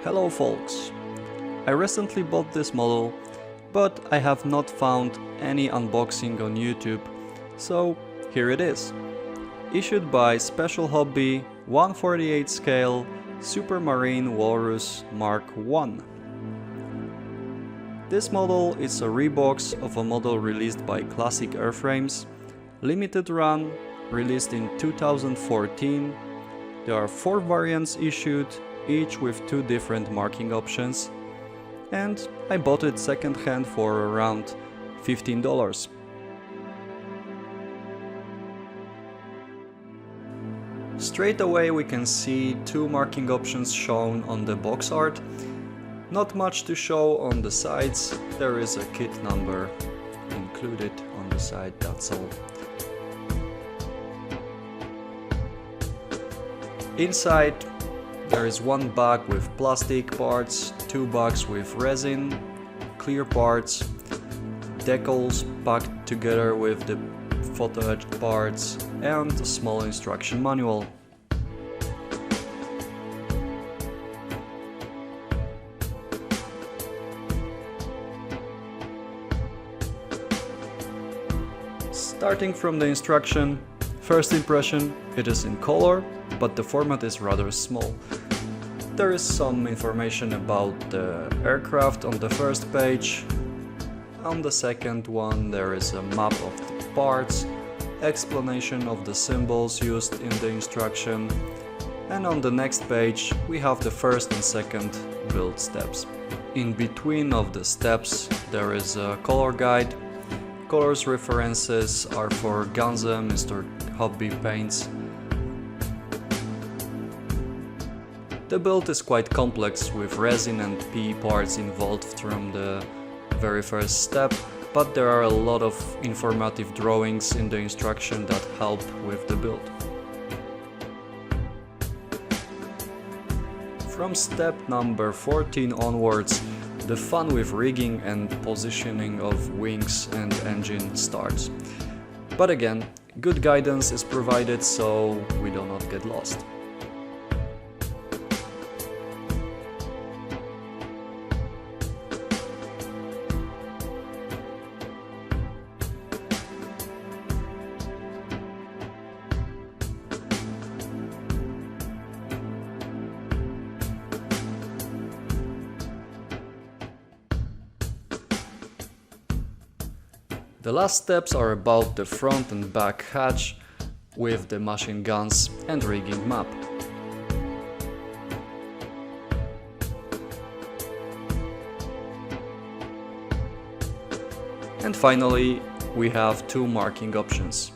Hello folks! I recently bought this model, but I have not found any unboxing on YouTube, so here it is. Issued by Special Hobby 1/48 scale Supermarine Walrus Mk.I. This model is a rebox of a model released by Classic Airframes, limited run, released in 2014. There are 4 variants issued, each with 2 different marking options, and I bought it second-hand for around $15. Straight away we can see 2 marking options shown on the box art. Not much to show on the sides, there is a kit number included on the side, that's all. Inside there is 1 bag with plastic parts, 2 bags with resin, clear parts, decals packed together with the photo etched parts, and a small instruction manual. Starting from the instruction, first impression, it is in color, but the format is rather small. There is some information about the aircraft on the first page. On the second one there is a map of the parts, explanation of the symbols used in the instruction, and on the next page we have the first and second build steps. In between of the steps there is a color guide. Colors references are for Ganze, Mr. Hobby paints. The build is quite complex with resin and PE parts involved from the very first step, but there are a lot of informative drawings in the instruction that help with the build. From step number 14 onwards, the fun with rigging and positioning of wings and engine starts. But again, good guidance is provided so we do not get lost. The last steps are about the front and back hatch with the machine guns and rigging map. And finally, we have 2 marking options.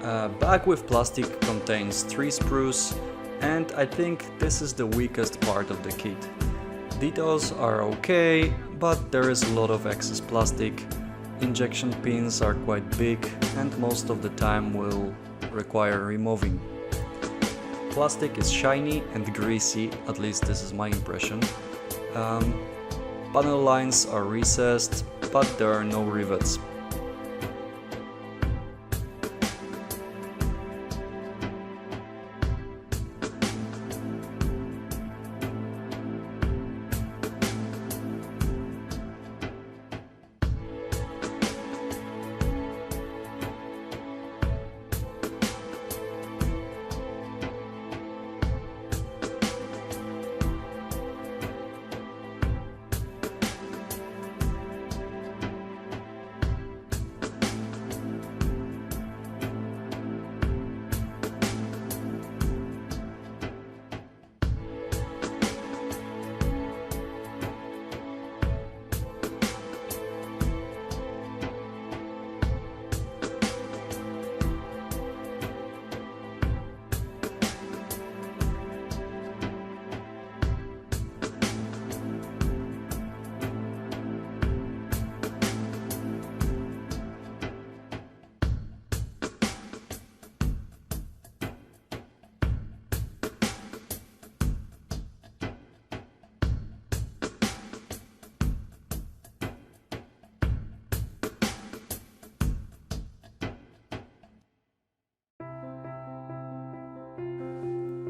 A bag with plastic contains 3 sprues, and I think this is the weakest part of the kit. Details are okay, but there is a lot of excess plastic. Injection pins are quite big and most of the time will require removing. Plastic is shiny and greasy, at least this is my impression. Panel lines are recessed, but there are no rivets.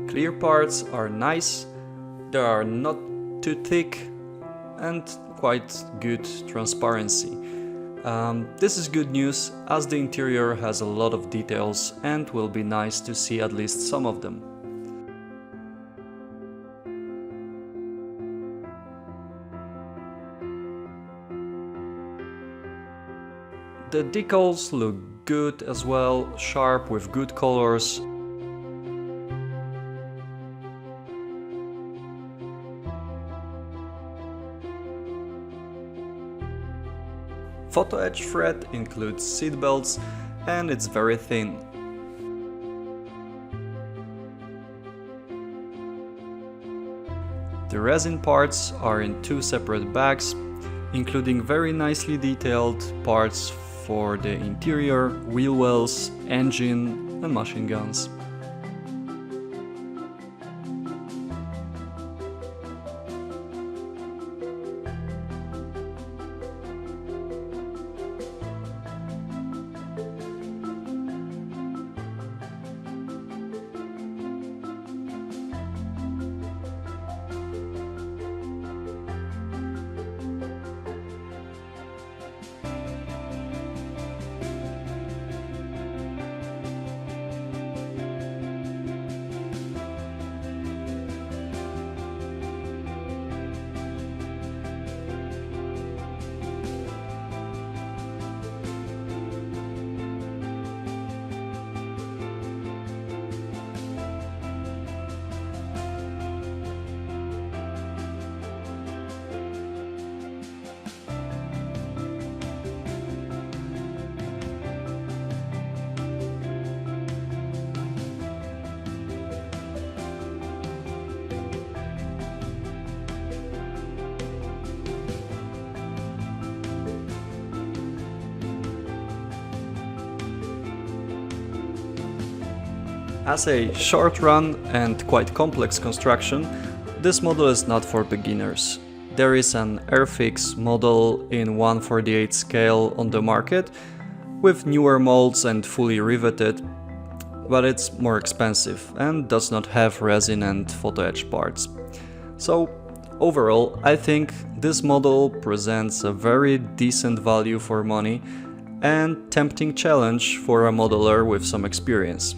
Clear parts are nice, they are not too thick and quite good transparency. This is good news as the interior has a lot of details and will be nice to see at least some of them. The decals look good as well, sharp with good colors. Photo edge thread includes seat belts and it's very thin. The resin parts are in two separate bags, including very nicely detailed parts for the interior, wheel wells, engine and machine guns. As a short run and quite complex construction, this model is not for beginners. There is an Airfix model in 1/48 scale on the market, with newer molds and fully riveted, but it's more expensive and does not have resin and photo etch parts. So overall, I think this model presents a very decent value for money and tempting challenge for a modeler with some experience.